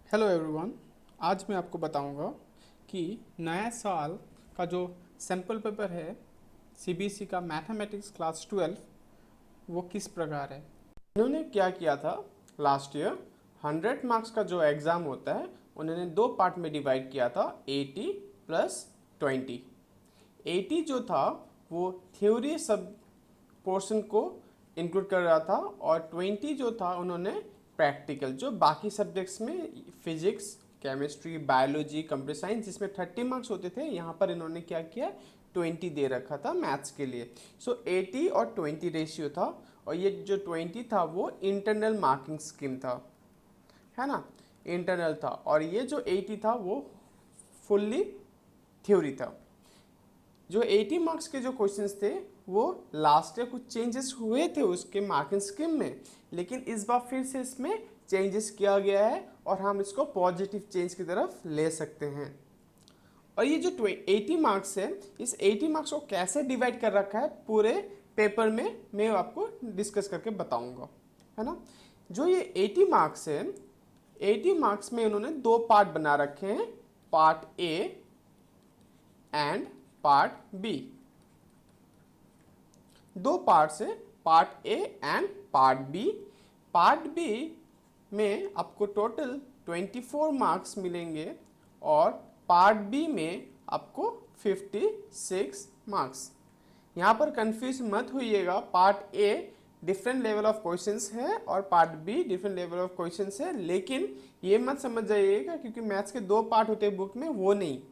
Hello everyone. आज मैं आपको बताऊंगा कि नया साल का जो सैम्पल पेपर है सीबीएसई का मैथमेटिक्स क्लास 12 वो किस प्रकार है। इन्होंने क्या किया था, लास्ट ईयर 100 मार्क्स का जो एग्ज़ाम होता है उन्होंने दो पार्ट में डिवाइड किया था, 80 प्लस 20। 80 जो था वो थ्योरी सब पोर्शन को इंक्लूड कर रहा था और 20 जो था उन्होंने प्रैक्टिकल जो बाकी सब्जेक्ट्स में physics, chemistry, biology, computer science जिसमें 30 मार्क्स होते थे, यहाँ पर इन्होंने क्या किया, 20 दे रखा था मैथ्स के लिए। सो 80 और 20 रेशियो था और ये जो 20 था वो इंटरनल मार्किंग स्कीम था, है ना, इंटरनल था। और ये जो 80 था वो फुल्ली थ्योरी था। जो 80 मार्क्स के जो क्वेश्चंस थे वो लास्ट ईयर कुछ चेंजेस हुए थे उसके मार्किंग स्कीम में, लेकिन इस बार फिर से इसमें चेंजेस किया गया है और हम इसको पॉजिटिव चेंज की तरफ ले सकते हैं। और ये जो 80 मार्क्स है, इस 80 मार्क्स को कैसे डिवाइड कर रखा है पूरे पेपर में मैं आपको डिस्कस करके बताऊंगा, है ना। जो ये 80 मार्क्स है, 80 मार्क्स में उन्होंने दो पार्ट बना रखे हैं, part A and part B. दो पार्ट्स है, part A and part B. Part B में आपको टोटल 24 मार्क्स मिलेंगे और पार्ट बी में आपको 56 मार्क्स। यहाँ पर कंफ्यूज मत होइएगा, part A different level of questions है और part B different level of questions है, लेकिन ये मत समझ जाइएगा क्योंकि मैथ्स के दो पार्ट होते हैं बुक में, वो नहीं।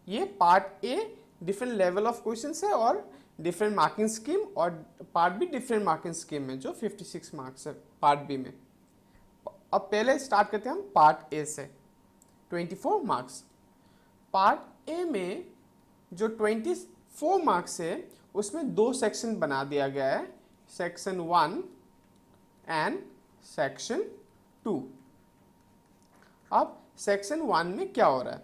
ये part A different level of questions है और डिफरेंट मार्किंग स्कीम, और part B different marking scheme में जो 56 मार्क्स है पार्ट बी में। अब पहले स्टार्ट करते हैं हम पार्ट ए से, 24 मार्क्स। पार्ट ए में जो 24 मार्क्स है उसमें दो सेक्शन बना दिया गया है, सेक्शन 1 एंड सेक्शन 2। अब सेक्शन 1 में क्या हो रहा है,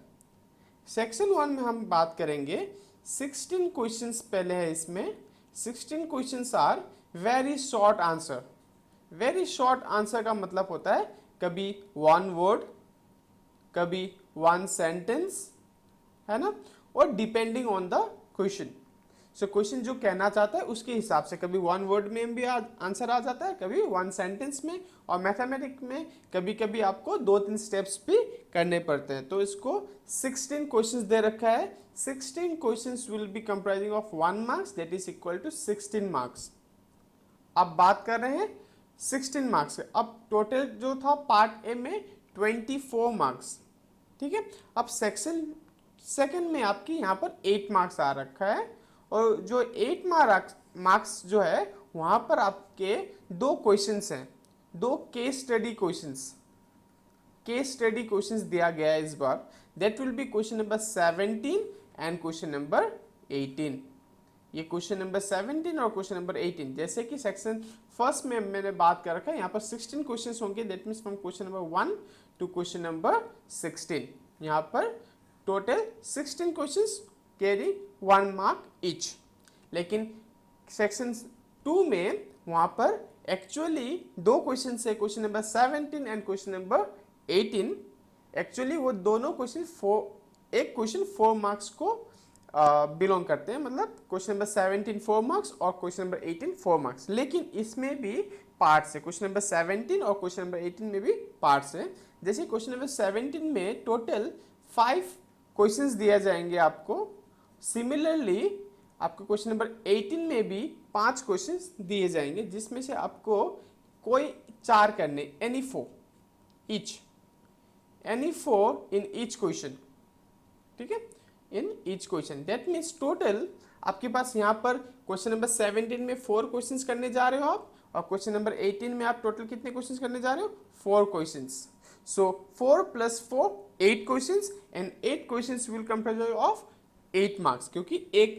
सेक्शन 1 में हम बात करेंगे 16 क्वेश्चंस पहले है इसमें। 16 questions are very short answer. Very short answer का मतलब होता है कभी वन वर्ड, कभी वन सेंटेंस, है ना, और depending on the question. So question जो कहना चाहता है उसके हिसाब से कभी वन वर्ड में भी आंसर आ जाता है, कभी वन सेंटेंस में, और मैथमेटिक्स में कभी कभी आपको 2-3 स्टेप्स भी करने पड़ते हैं। तो इसको 16 क्वेश्चंस दे रखा है। 16 questions will be comprising of 1 marks, that is equal to 16 marks. अब बात कर रहे हैं 16 मार्क्स। अब टोटल जो था पार्ट ए में 24 मार्क्स, ठीक है। अब सेक्शन सेकंड में आपकी यहाँ पर 8 मार्क्स आ रखा है और जो 8 मार्क्स जो है वहाँ पर आपके दो क्वेश्चंस हैं, दो case study questions. Case study questions दिया गया है इस बार, that will be question number 17 and question number 18। ये क्वेश्चन नंबर 17 और क्वेश्चन नंबर 18, जैसे कि सेक्शन फर्स्ट में मैंने बात कर रखा है, यहाँ पर 16 क्वेश्चंस होंगे, that means from question number 1 to question number 16। यहाँ पर total 16 questions carry 1 mark each. लेकिन सेक्शन 2 में वहाँ पर एक्चुअली दो क्वेश्चन है, question number 17 and question number 18। Actually वो दोनों क्वेश्चन एक क्वेश्चन 4 मार्क्स को बिलोंग करते हैं, मतलब क्वेश्चन नंबर 17 4 मार्क्स और क्वेश्चन नंबर 18 4 मार्क्स। लेकिन इसमें भी पार्ट्स है, क्वेश्चन नंबर 17 और क्वेश्चन नंबर 18 में भी पार्ट्स है। जैसे क्वेश्चन नंबर 17 में टोटल 5 क्वेश्चंस दिए जाएंगे आपको। सिमिलरली आपको क्वेश्चन नंबर 18 में भी 5 क्वेश्चंस दिए जाएंगे, जिसमें से आपको कोई 4 करने, any 4 each, any 4 in each question, ठीक है, in each question. That means total आपके पास यहाँ पर क्वेश्चन नंबर 17 में 4 क्वेश्चंस करने जा रहे हो आप, और क्वेश्चन नंबर 18 में आप टोटल कितने क्वेश्चंस करने जा रहे हो, 4 questions. So 4 + 4 8 questions and 8 questions will comprise of 8 marks, क्योंकि एक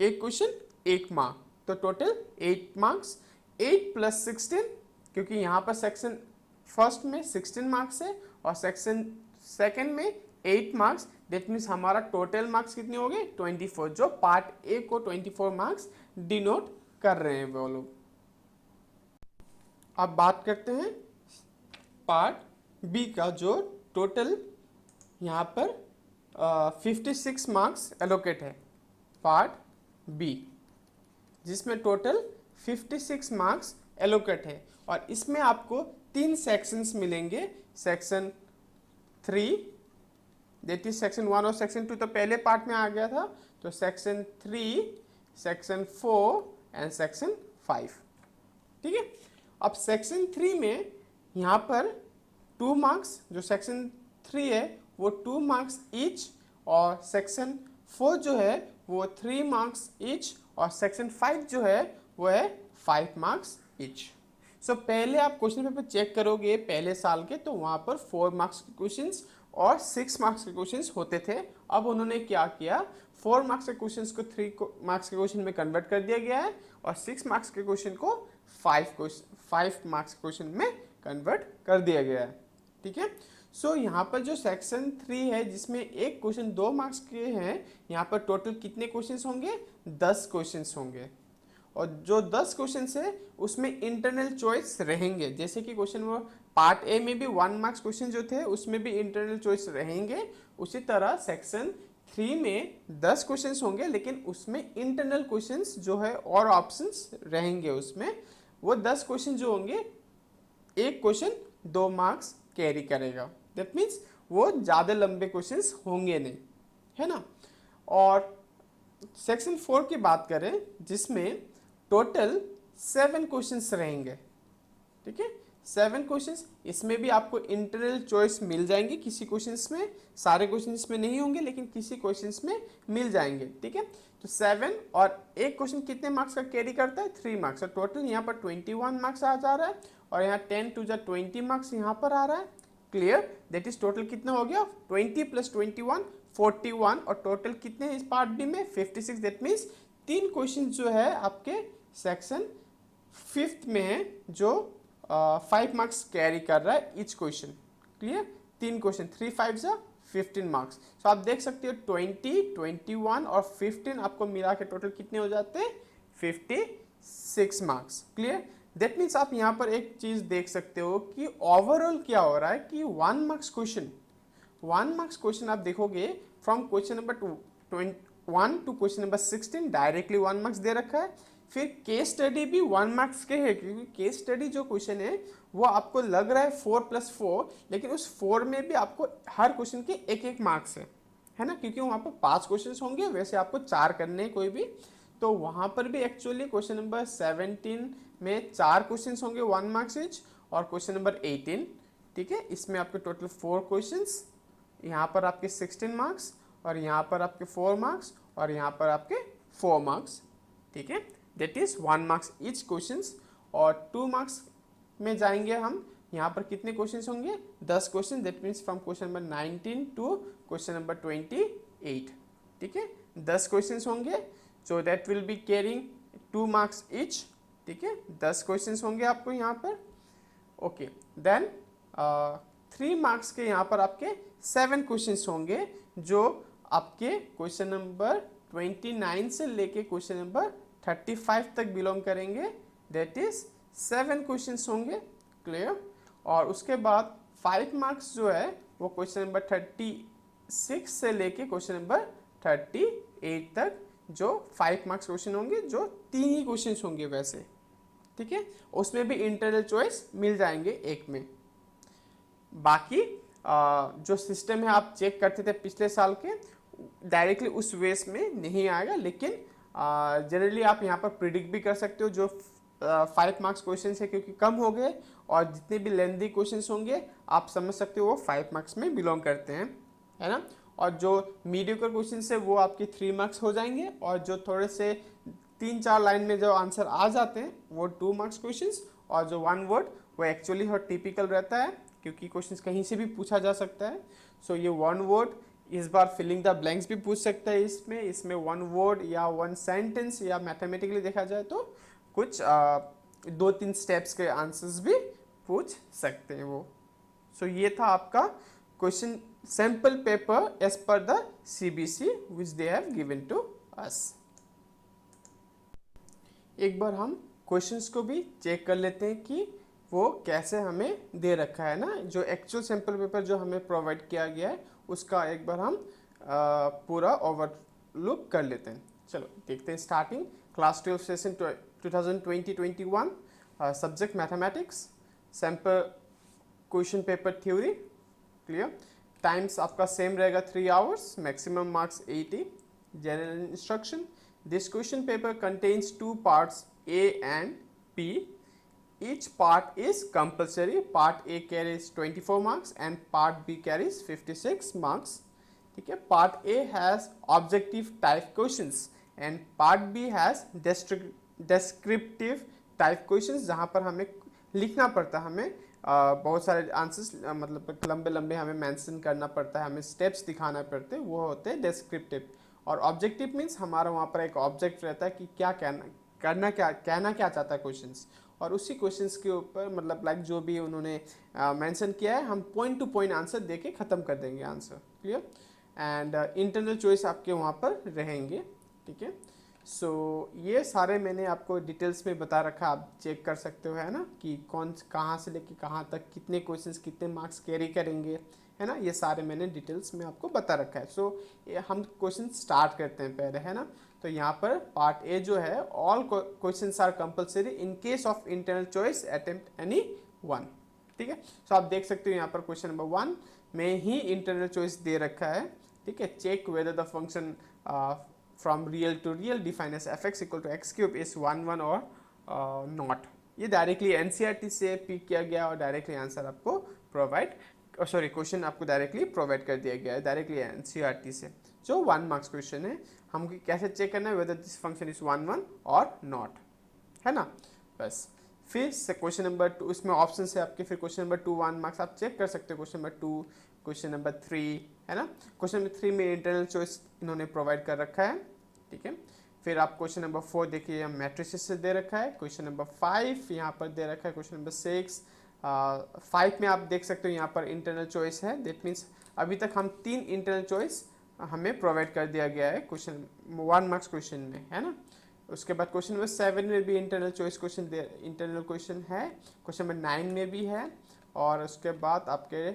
क्वेश्चन 1 मार्क, तो टोटल 8 मार्क्स। 8 + 16, क्योंकि यहाँ पर सेक्शन फर्स्ट में 16 मार्क्स है और सेक्शन सेकंड में 8 मार्क्स, दैट मीन्स हमारा टोटल मार्क्स कितने हो गए, 24, जो पार्ट ए को 24 मार्क्स डिनोट कर रहे हैं वो लोग। अब बात करते हैं पार्ट बी का जो टोटल यहाँ पर 56 मार्क्स एलोकेट है, पार्ट बी, जिसमें टोटल 56 मार्क्स एलोकेट है। और इसमें आपको 3 सेक्शंस मिलेंगे, सेक्शन 3 दैट इज सेक्शन 1 और सेक्शन 2 तो पहले पार्ट में आ गया था, तो सेक्शन 3, सेक्शन 4 एंड सेक्शन 5, ठीक है। अब सेक्शन 3 में यहाँ पर 2 मार्क्स, जो सेक्शन 3 है वो 2 मार्क्स ईच, और सेक्शन 4 जो है वो 3 मार्क्स ईच, और सेक्शन 5 जो है वो है 5 मार्क्स ईच। सो पहले आप क्वेश्चन पेपर चेक करोगे पहले साल के, तो वहाँ पर 4 मार्क्स के क्वेश्चंस और 6 मार्क्स के क्वेश्चंस होते थे। अब उन्होंने क्या किया, 4 मार्क्स के क्वेश्चंस को 3 मार्क्स के क्वेश्चन में कन्वर्ट कर दिया गया है, और 6 मार्क्स के क्वेश्चन को 5 मार्क्स के क्वेश्चन में कन्वर्ट कर दिया गया है, ठीक है। सो यहाँ पर जो सेक्शन 3 है जिसमें एक क्वेश्चन 2 मार्क्स के हैं, यहाँ पर टोटल कितने क्वेश्चंस होंगे, 10 क्वेश्चंस होंगे। और जो 10 क्वेश्चंस है उसमें इंटरनल चॉइस रहेंगे, जैसे कि क्वेश्चन वो पार्ट ए में भी 1 मार्क्स क्वेश्चन जो थे उसमें भी इंटरनल चॉइस रहेंगे, उसी तरह सेक्शन 3 में 10 क्वेश्चंस होंगे, लेकिन उसमें इंटरनल क्वेश्चंस जो है और ऑप्शंस रहेंगे उसमें। वो 10 क्वेश्चन जो होंगे, एक क्वेश्चन 2 मार्क्स कैरी करेगा, दैट मीन्स वो ज़्यादा लंबे क्वेश्चंस होंगे नहीं, है ना। और सेक्शन 4 की बात करें जिसमें टोटल 7 क्वेश्चंस रहेंगे, ठीक है, 7 क्वेश्चंस। इसमें भी आपको इंटरनल चॉइस मिल जाएंगे, किसी क्वेश्चंस में, सारे क्वेश्चंस में नहीं होंगे लेकिन किसी क्वेश्चंस में मिल जाएंगे, ठीक है। तो 7 और एक क्वेश्चन कितने मार्क्स का कैरी करता है, 3 मार्क्स। टोटल यहाँ पर 21 मार्क्स आ जा रहा है, और यहाँ 10 टू 20 मार्क्स यहाँ पर आ रहा है, क्लियर। दैट इज टोटल कितना हो गया, 20 + 21 41, और टोटल कितने हैं इस पार्ट बी में, 56। दैट मीन्स 3 क्वेश्चन जो है आपके सेक्शन 5th में है, जो 5 मार्क्स कैरी कर रहा है ईच क्वेश्चन, क्लियर। 3 क्वेश्चन, 3 5 जा 15 मार्क्स। तो आप देख सकते हो 20, 21 और 15 आपको मिला के टोटल कितने हो जाते हैं, 56 मार्क्स, क्लियर। दैट मीन्स आप यहाँ पर एक चीज़ देख सकते हो कि ओवरऑल क्या हो रहा है कि 1 मार्क्स क्वेश्चन आप देखोगे from question number 1 to question number 16 directly 1 marks दे रखा है। फिर केस स्टडी भी 1 मार्क्स के है, क्योंकि केस स्टडी जो क्वेश्चन है वो आपको लग रहा है 4+4, लेकिन उस 4 में भी आपको हर क्वेश्चन के 1-1 मार्क्स है ना, क्योंकि वहाँ पर 5 क्वेश्चन होंगे, वैसे आपको 4 करने हैं कोई भी। तो वहाँ पर भी एक्चुअली क्वेश्चन नंबर 17 में 4 क्वेश्चन होंगे 1 मार्क्स ईच, और क्वेश्चन नंबर 18, ठीक है, इसमें आपके टोटल 4 क्वेश्चंस, यहाँ पर आपके 16 मार्क्स, और यहाँ पर आपके 4 मार्क्स, और यहाँ पर आपके 4 मार्क्स, ठीक है। That is 1 marks each questions. और 2 मार्क्स में जाएंगे हम, यहाँ पर कितने क्वेश्चंस होंगे, 10 question, that means from question number 19 to question number 28, ठीक है, 10 क्वेश्चंस होंगे, so that will be carrying 2 marks each, ठीक है, 10 क्वेश्चंस होंगे आपको यहाँ पर, ओके। देन 3 मार्क्स के यहाँ पर आपके 7 क्वेश्चंस होंगे, जो आपके क्वेश्चन नंबर 29 से लेके क्वेश्चन नंबर 35 तक बिलोंग करेंगे, दैट इज 7 क्वेश्चंस होंगे, क्लियर। और उसके बाद 5 मार्क्स जो है वो क्वेश्चन नंबर 36 से लेके क्वेश्चन नंबर 38 तक, जो 5 मार्क्स क्वेश्चन होंगे, जो 3 ही क्वेश्चन होंगे वैसे, ठीक है। उसमें भी इंटरनल चॉइस मिल जाएंगे एक में। बाकी जो सिस्टम है आप चेक करते थे पिछले साल के, डायरेक्टली उस वेस में नहीं आएगा, लेकिन जनरली आप यहाँ पर प्रिडिक्ट भी कर सकते हो जो 5 मार्क्स क्वेश्चन है, क्योंकि कम हो गए, और जितने भी लेंथी क्वेश्चन होंगे आप समझ सकते हो वो 5 मार्क्स में बिलोंग करते हैं, है ना। और जो मीडियोकर क्वेश्चन है वो आपके 3 मार्क्स हो जाएंगे, और जो थोड़े से 3-4 लाइन में जो आंसर आ जाते हैं वो 2 मार्क्स क्वेश्चंस, और जो 1 वर्ड वो एक्चुअली और टिपिकल रहता है, क्योंकि क्वेश्चंस कहीं से भी पूछा जा सकता है। सो ये 1 वर्ड, इस बार फिलिंग द ब्लैंक्स भी पूछ सकता है इसमें 1 वर्ड या 1 सेंटेंस, या मैथमेटिकली देखा जाए तो कुछ 2-3 स्टेप्स के आंसर्स भी पूछ सकते हैं वो। सो ये था आपका question sample paper as per the CBC which they have given to us. एक बार हम क्वेश्चंस को भी चेक कर लेते हैं कि वो कैसे हमें दे रखा है ना, जो एक्चुअल सैम्पल पेपर जो हमें प्रोवाइड किया गया है उसका एक बार हम पूरा ओवरलुक कर लेते हैं। चलो देखते हैं। Starting class 12 session 2020-21, subject mathematics, sample question paper theory. Clear. Times आपका सेम रहेगा 3 hours, maximum marks 80। General instruction, this question paper contains 2 parts A and P. Each part is compulsory. Part A carries 24 marks and Part B carries 56 marks. ठीक है। Part A has objective type questions and Part B has descriptive type questions, जहाँ पर हमें लिखना पड़ता है, हमें बहुत सारे आंसर्स मतलब लंबे लंबे हमें मेंशन करना पड़ता है, हमें स्टेप्स दिखाना पड़ते हैं, वो होते हैं डेस्क्रिप्टिव। और ऑब्जेक्टिव मीन्स हमारा वहाँ पर एक ऑब्जेक्ट रहता है कि क्या कहना क्या चाहता है क्वेश्चंस, और उसी क्वेश्चंस के ऊपर मतलब लाइक जो भी उन्होंने मेंशन किया है हम पॉइंट टू पॉइंट आंसर देके ख़त्म कर देंगे answer. Clear. And internal choice आपके वहाँ पर रहेंगे। ठीक है। सो ये सारे मैंने आपको डिटेल्स में बता रखा, आप चेक कर सकते हो, है ना, कि कौन कहाँ से लेके कहाँ तक कितने क्वेश्चंस कितने मार्क्स कैरी करेंगे, है ना, ये सारे मैंने डिटेल्स में आपको बता रखा है। सो हम क्वेश्चन स्टार्ट करते हैं पहले, है ना। तो यहाँ पर पार्ट ए जो है, all questions are compulsory in case of internal choice attempt any one. ठीक है। सो आप देख सकते हो यहाँ पर क्वेश्चन नंबर 1 में ही इंटरनल चॉइस दे रखा है। ठीक है। Check whether the function from real to real define as fx equal to X cube is 1 1 और नॉट। ये डायरेक्टली एनसीईआरटी से पिक किया गया और डायरेक्टली आंसर आपको प्रोवाइड, सॉरी क्वेश्चन आपको डायरेक्टली प्रोवाइड कर दिया गया है डायरेक्टली एनसीईआरटी से, जो 1 मार्क्स क्वेश्चन है। हम कैसे चेक करना है वेदर दिस फंक्शन इज 1 1 और नॉट, है ना। बस फिर से क्वेश्चन नंबर 2, इसमें ऑप्शन है आपके, फिर क्वेश्चन नंबर 2 1 मार्क्स आप चेक कर सकते हो। क्वेश्चन नंबर 2, क्वेश्चन नंबर 3, है ना। क्वेश्चन नंबर 3 में इंटरनल चॉइस इन्होंने प्रोवाइड कर रखा है। ठीक है। फिर आप क्वेश्चन नंबर 4 देखिए, मैट्रिसेस से दे रखा है। क्वेश्चन नंबर 5 यहाँ पर दे रखा है। क्वेश्चन नंबर 6 5 में आप देख सकते हो यहाँ पर इंटरनल चॉइस है। दैट मीन्स अभी तक हम 3 इंटरनल चॉइस हमें प्रोवाइड कर दिया गया है क्वेश्चन 1 मार्क्स क्वेश्चन में, है ना। उसके बाद क्वेश्चन नंबर 7 में भी internal choice question internal question है। क्वेश्चन नंबर 9 में भी है। और उसके बाद आपके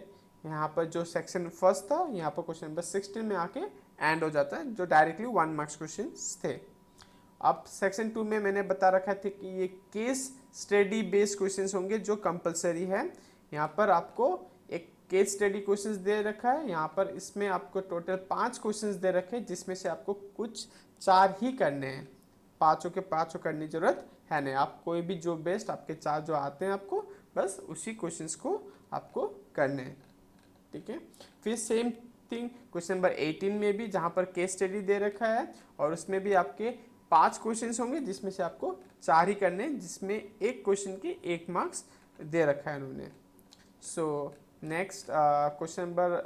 यहाँ पर जो सेक्शन फर्स्ट था, यहाँ पर क्वेश्चन नंबर 16 में आके एंड हो जाता है, जो डायरेक्टली 1 मार्क्स क्वेश्चन थे। अब सेक्शन 2 में मैंने बता रखा था कि ये केस स्टडी बेस्ड क्वेश्चंस होंगे जो कंपलसरी है। यहाँ पर आपको एक केस स्टडी क्वेश्चंस दे रखा है। यहाँ पर इसमें आपको टोटल 5 क्वेश्चंस दे रखे हैं, जिसमें से आपको कुछ 4 ही करने हैं, 5 के 5 करने की जरूरत है नहीं। आप कोई भी जो बेस्ट आपके 4 जो आते हैं आपको बस उसी क्वेश्चंस को आपको करने हैं। ठीक है। फिर सेम थिंग क्वेश्चन नंबर 18 में भी, जहाँ पर केस स्टडी दे रखा है और उसमें भी आपके 5 क्वेश्चंस होंगे, जिसमें से आपको 4 ही करने हैं, जिसमें एक क्वेश्चन की 1 मार्क्स दे रखा है उन्होंने। So next question number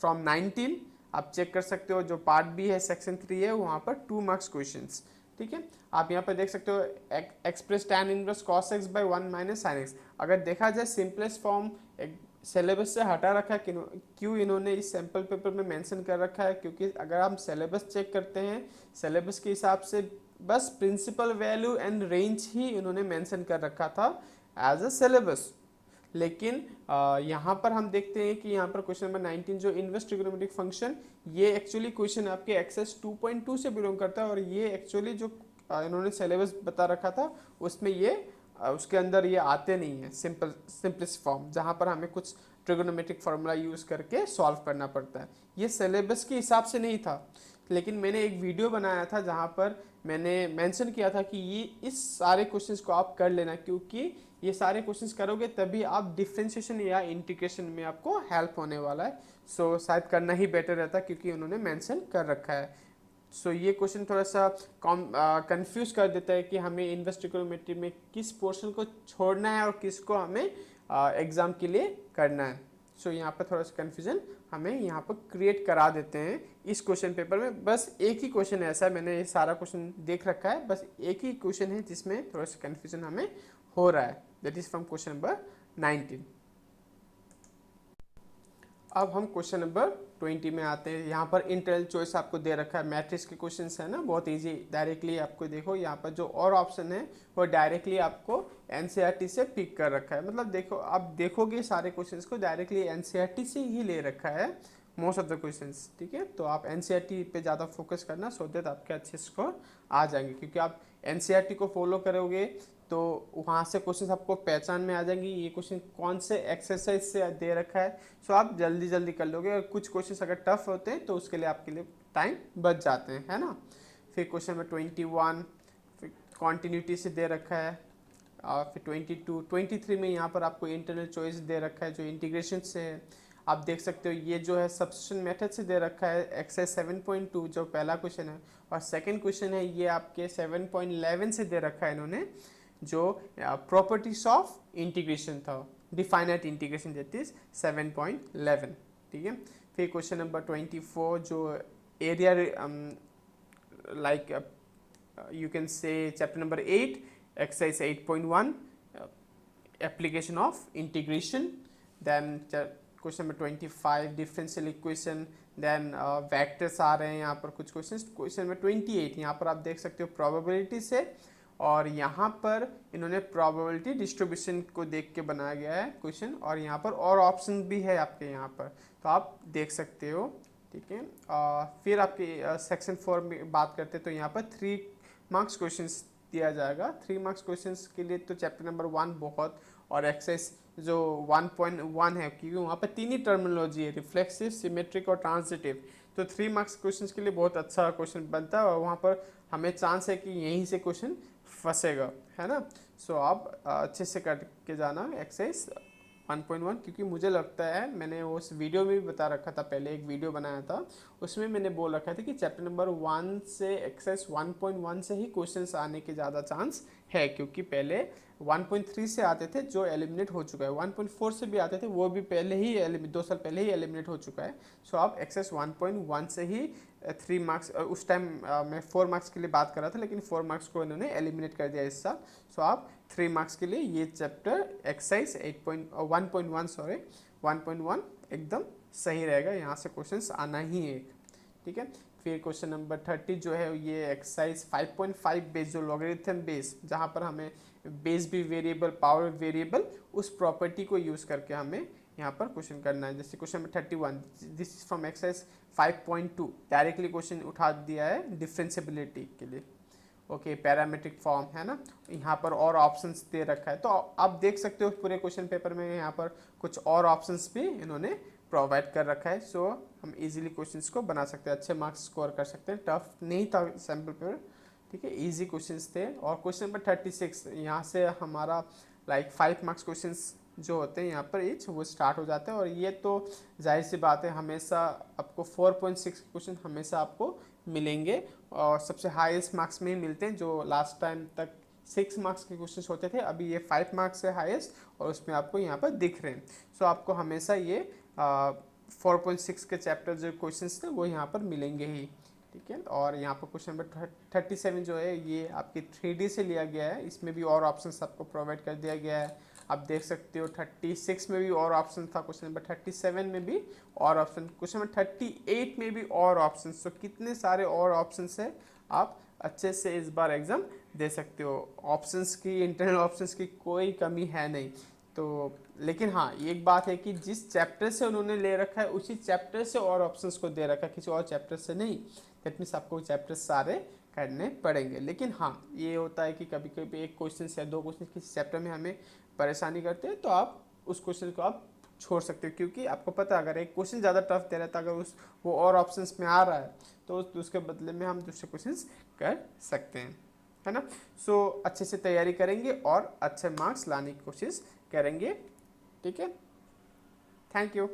from 19 आप चेक कर सकते हो, जो पार्ट बी है सेक्शन 3 है, वहाँ पर 2 मार्क्स क्वेश्चंस। ठीक है। आप यहाँ पर देख सकते हो express tan inverse cos x by 1 minus sin x। अगर देखा जाए सिंपलेस्ट फॉर्म सिलेबस से हटा रखा है, क्यों इन्होंने इस सैम्पल पेपर में मेंशन कर रखा है, क्योंकि अगर हम सिलेबस चेक करते हैं, सिलेबस के हिसाब से बस प्रिंसिपल वैल्यू एंड रेंज ही इन्होंने मेंशन कर रखा था एज अ सिलेबस। लेकिन यहाँ पर हम देखते हैं कि यहाँ पर क्वेश्चन नंबर 19 जो इनवर्स ट्रिग्नोमेट्रिक फंक्शन, ये एक्चुअली क्वेश्चन आपके एक्सेस 2.2 से बिलोंग करता है, और ये एक्चुअली जो इन्होंने सिलेबस बता रखा था उसमें ये उसके अंदर ये आते नहीं है सिंपलेस्ट फॉर्म, जहाँ पर हमें कुछ ट्रिगोनोमेट्रिक फार्मूला यूज़ करके सॉल्व करना पड़ता है। ये सिलेबस के हिसाब से नहीं था, लेकिन मैंने एक वीडियो बनाया था जहाँ पर मैंने मेंशन किया था कि ये इस सारे क्वेश्चंस को आप कर लेना, क्योंकि ये सारे क्वेश्चंस करोगे तभी आप डिफ्रेंशिएशन या इंटीग्रेशन में आपको हेल्प होने वाला है। सो शायद करना ही बेटर रहता, क्योंकि उन्होंने मेंशन कर रखा है। सो ये क्वेश्चन थोड़ा सा कंफ्यूज कर देता है कि हमें इनवर्स ट्रिग्नोमेट्री में किस पोर्शन को छोड़ना है और किसको हमें एग्ज़ाम के लिए करना है। सो यहाँ पर थोड़ा सा कन्फ्यूजन हमें यहाँ पर क्रिएट करा देते हैं इस क्वेश्चन पेपर में। बस एक ही क्वेश्चन ऐसा है, मैंने ये सारा क्वेश्चन देख रखा है, बस एक ही क्वेश्चन है जिसमें थोड़ा सा कन्फ्यूजन हमें हो रहा है, that is from question number 19। अब हम क्वेश्चन नंबर 20 में आते हैं। यहाँ पर इंटरनल चॉइस आपको दे रखा है, मैट्रिक्स के क्वेश्चन है ना, बहुत इजी। डायरेक्टली आपको देखो यहाँ पर जो और ऑप्शन है वो डायरेक्टली आपको एनसीईआरटी से पिक कर रखा है। मतलब देखो, आप देखोगे सारे क्वेश्चंस को डायरेक्टली एनसीईआरटी से ही ले रखा है मोस्ट ऑफ द क्वेश्चंस, ठीक है। तो आप एनसीईआरटी पे ज़्यादा फोकस करना, सो दैट आपके अच्छे स्कोर आ जाएंगे, क्योंकि आप एनसीईआरटी को फॉलो करोगे तो वहाँ से क्वेश्चन आपको पहचान में आ जाएंगी ये क्वेश्चन कौन से एक्सरसाइज से दे रखा है। सो आप जल्दी जल्दी कर लोगे, और कुछ क्वेश्चन अगर टफ होते हैं तो उसके लिए आपके लिए टाइम बच जाते हैं, है ना। फिर क्वेश्चन नंबर 21 फिर कॉन्टीन्यूटी से दे रखा है, और फिर 22 23 में यहाँ पर आपको इंटरनल चॉइस दे रखा है जो इंटीग्रेशन से है। आप देख सकते हो ये जो है सब्स्टिट्यूशन मेथड से दे रखा है एक्सरसाइज 7.2 जो पहला क्वेश्चन है, और सेकंड क्वेश्चन है ये आपके 7.11 से दे रखा है इन्होंने, जो प्रॉपर्टीज ऑफ इंटीग्रेशन था, डिफाइनाइट इंटीग्रेशन, दैट इज 7.11, ठीक है। फिर क्वेश्चन नंबर 24 जो area like you can say chapter number 8 exercise 8.1 application of integration, then question number 25 differential equation, then vectors आ रहे हैं यहाँ पर कुछ questions। question number 28 यहाँ पर आप देख सकते हो probability से, और यहाँ पर इन्होंने probability distribution को देख के बनाया गया है क्वेश्चन, और यहाँ पर और ऑप्शन भी है आपके यहाँ पर, तो आप देख सकते हो, ठीक है। फिर आपके सेक्शन 4 में बात करते हैं तो यहाँ पर 3 मार्क्स क्वेश्चंस दिया जाएगा। 3 मार्क्स क्वेश्चंस के लिए तो चैप्टर नंबर 1 बहुत, और एक्सरसाइज जो 1.1 है, क्योंकि वहाँ पर 3 ही टर्मिनोलॉजी है, रिफ्लेक्सिव, सिमेट्रिक और ट्रांजिटिव, तो 3 मार्क्स क्वेश्चंस के लिए बहुत अच्छा क्वेश्चन बनता है, और वहाँ पर हमें चांस है कि यहीं से क्वेश्चन फंसेगा, है ना। सो आप अच्छे से करके जाना एक्सरसाइज 1.1, क्योंकि मुझे लगता है मैंने उस वीडियो में भी बता रखा था, पहले एक वीडियो बनाया था उसमें मैंने बोल रखा था कि चैप्टर नंबर 1 से एक्सरसाइज 1.1 से ही क्वेश्चंस आने के ज़्यादा चांस है, क्योंकि पहले 1.3 से आते थे जो एलिमिनेट हो चुका है, 1.4 से भी आते थे वो भी पहले ही 2 साल पहले ही एलिमिनेट हो चुका है। सो आप एक्सरसाइज 1.1 से ही 3 मार्क्स, उस टाइम मैं 4 मार्क्स के लिए बात कर रहा था, लेकिन 4 मार्क्स को इन्होंने एलिमिनेट कर दिया इस साल। सो आप 3 मार्क्स के लिए ये चैप्टर एक्सरसाइज 1.1 एकदम सही रहेगा, यहाँ से क्वेश्चंस आना ही है, ठीक है। फिर क्वेश्चन नंबर 30 जो है ये एक्सरसाइज 5.5 बेस, जो लॉगरिथम बेस, जहाँ पर हमें बेस भी वेरिएबल, पावर वेरिएबल, उस प्रॉपर्टी को यूज़ करके हमें यहाँ पर क्वेश्चन करना है। जैसे question number 31, this is from exercise 5.2, directly question उठा दिया है डिफरेंशिएबिलिटी के लिए, ओके, पैरामीट्रिक फॉर्म, है ना। यहाँ पर और ऑप्शंस दे रखा है, तो आप देख सकते हो पूरे क्वेश्चन पेपर में यहाँ पर कुछ और ऑप्शंस भी इन्होंने प्रोवाइड कर रखा है। सो हम इजीली क्वेश्चंस को बना सकते हैं, अच्छे मार्क्स स्कोर कर सकते हैं। टफ नहीं था सैम्पल पेपर, ठीक है, इजी क्वेश्चंस थे। और क्वेश्चन नंबर 36 यहाँ से हमारा लाइक 5 मार्क्स क्वेश्चंस जो होते हैं यहाँ पर ईच, वो स्टार्ट हो जाते हैं, और ये तो जाहिर सी बात है हमेशा आपको 4.6 क्वेश्चन हमेशा आपको मिलेंगे, और सबसे हाईएस्ट मार्क्स में ही मिलते हैं। जो लास्ट टाइम तक 6 मार्क्स के क्वेश्चन होते थे, अभी ये 5 मार्क्स है हाईएस्ट, और उसमें आपको यहाँ पर दिख रहे हैं। सो आपको हमेशा ये 4.6 के चैप्टर जो क्वेश्चंस थे वो यहाँ पर मिलेंगे ही, ठीक है। और यहाँ पर क्वेश्चन नंबर 37 जो है ये आपकी 3D से लिया गया है, इसमें भी और ऑप्शंस आपको प्रोवाइड कर दिया गया है। आप देख सकते हो 36 में भी और ऑप्शन था, क्वेश्चन नंबर 37 में भी और ऑप्शन, क्वेश्चन नंबर 38 में भी और ऑप्शन। तो कितने सारे और ऑप्शन है, आप अच्छे से इस बार एग्जाम दे सकते हो। ऑप्शंस की, इंटरनल ऑप्शंस की कोई कमी है नहीं। तो लेकिन हाँ, एक बात है कि जिस चैप्टर से उन्होंने ले रखा है उसी चैप्टर से और ऑप्शंस को दे रखा है, किसी और चैप्टर से नहीं। दैट मीन्स आपको चैप्टर सारे करने पड़ेंगे। लेकिन हाँ, ये होता है कि कभी कभी एक क्वेश्चन या 2 क्वेश्चन किसी चैप्टर में हमें परेशानी करते हैं, तो आप उस क्वेश्चन को आप छोड़ सकते हो, क्योंकि आपको पता है अगर एक क्वेश्चन ज़्यादा टफ दे रहा था, अगर वो और ऑप्शंस में आ रहा है तो उसके बदले में हम दूसरे क्वेश्चंस कर सकते हैं, है ना। सो अच्छे से तैयारी करेंगे और अच्छे मार्क्स लाने की कोशिश करेंगे, ठीक है। Thank you.